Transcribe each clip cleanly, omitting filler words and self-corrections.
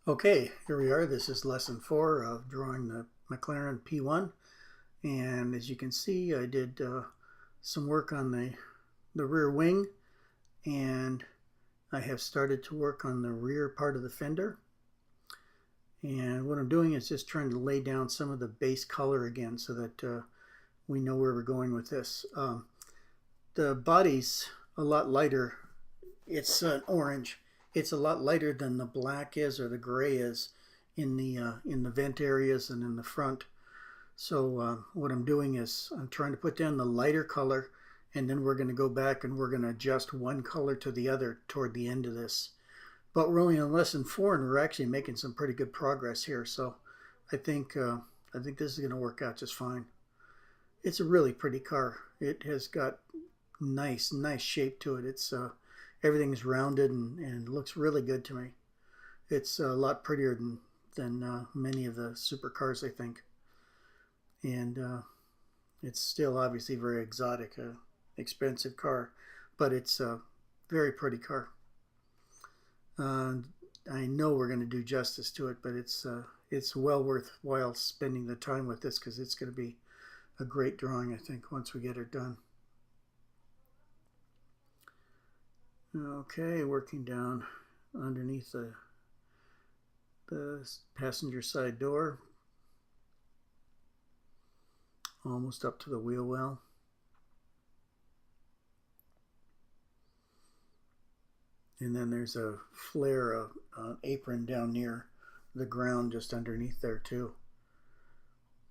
Okay, here we are. This is lesson 4 of drawing the McLaren P1. And as you can see, I did some work on the rear wing, and I have started to work on the rear part of the fender. And what I'm doing is just trying to lay down some of the base color again so that we know where we're going with this. The body's a lot lighter. It's an orange. It's a lot lighter than the black is or the gray is in the vent areas and in the front. So what I'm doing is I'm trying to put down the lighter color, and then we're going to go back and we're going to adjust one color to the other toward the end of this. But we're only on lesson 4, and we're actually making some pretty good progress here. So I think this is going to work out just fine. It's a really pretty car. It has got nice shape to it. It's everything's rounded and looks really good to me. It's a lot prettier than many of the supercars, I think. And it's still obviously very exotic, expensive car, but it's a very pretty car. I know we're going to do justice to it, but it's well worthwhile spending the time with this because it's going to be a great drawing, I think, once we get it done. Okay, working down underneath the passenger side door, almost up to the wheel well. And then there's a flare, an apron down near the ground just underneath there too.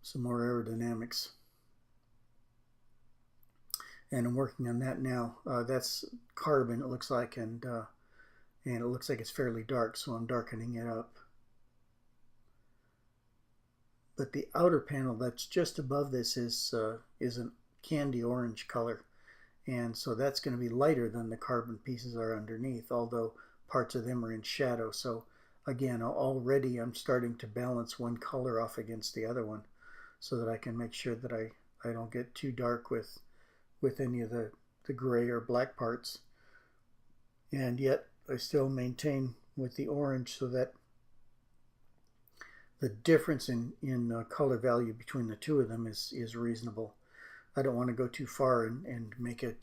Some more aerodynamics. And I'm working on that now. That's carbon, it looks like, and it looks like it's fairly dark, so I'm darkening it up. But the outer panel that's just above this is a candy orange color, and so that's going to be lighter than the carbon pieces are underneath, although parts of them are in shadow. So again, already I'm starting to balance one color off against the other one so that I can make sure that I don't get too dark with any of the gray or black parts, and yet I still maintain with the orange so that the difference in color value between the two of them is reasonable. I don't want to go too far and make it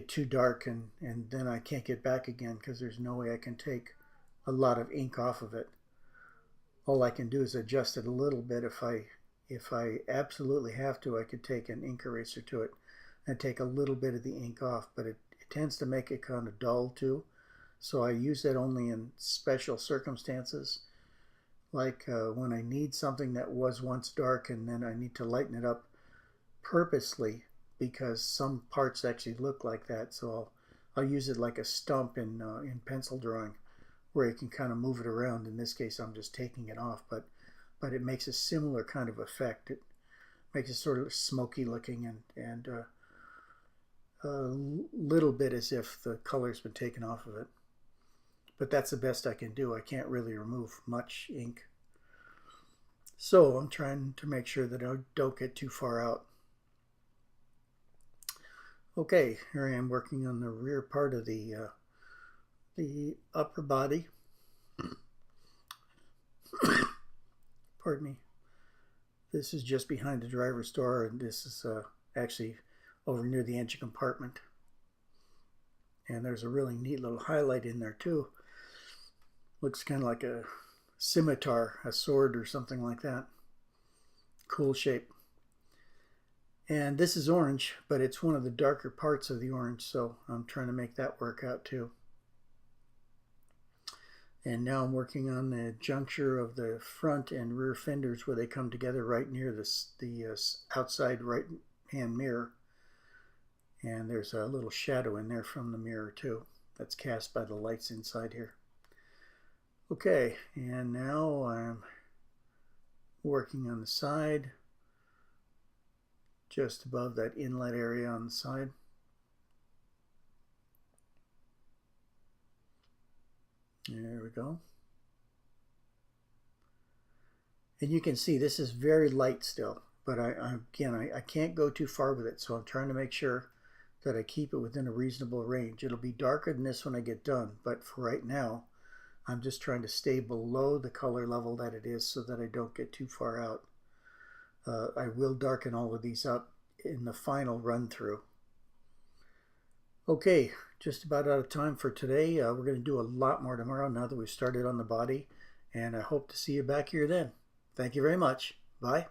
too dark, and then I can't get back again because there's no way I can take a lot of ink off of it. All I can do is adjust it a little bit. If I absolutely have to, I could take an ink eraser to it and take a little bit of the ink off, but it tends to make it kind of dull too. So I use that only in special circumstances, like when I need something that was once dark and then I need to lighten it up purposely because some parts actually look like that. So I'll use it like a stump in pencil drawing, where you can kind of move it around. In this case, I'm just taking it off, but it makes a similar kind of effect. It makes it sort of smoky looking and a little bit as if the color's been taken off of it. But that's the best I can do. I can't really remove much ink. So I'm trying to make sure that I don't get too far out. Okay, here I am working on the rear part of the upper body. Pardon me. This is just behind the driver's door, and this is actually over near the engine compartment. And there's a really neat little highlight in there too. Looks kind of like a scimitar, a sword or something like that. Cool shape. And this is orange, but it's one of the darker parts of the orange, so I'm trying to make that work out too. And now I'm working on the juncture of the front and rear fenders where they come together right near the outside right hand mirror. And there's a little shadow in there from the mirror too that's cast by the lights inside here. Okay, and now I'm working on the side, just above that inlet area on the side. There we go. And you can see this is very light still, but I can't go too far with it, so I'm trying to make sure that I keep it within a reasonable range. It'll be darker than this when I get done, but for right now, I'm just trying to stay below the color level that it is so that I don't get too far out. I will darken all of these up in the final run through. Okay, just about out of time for today. We're going to do a lot more tomorrow now that we've started on the body, and I hope to see you back here then. Thank you very much. Bye.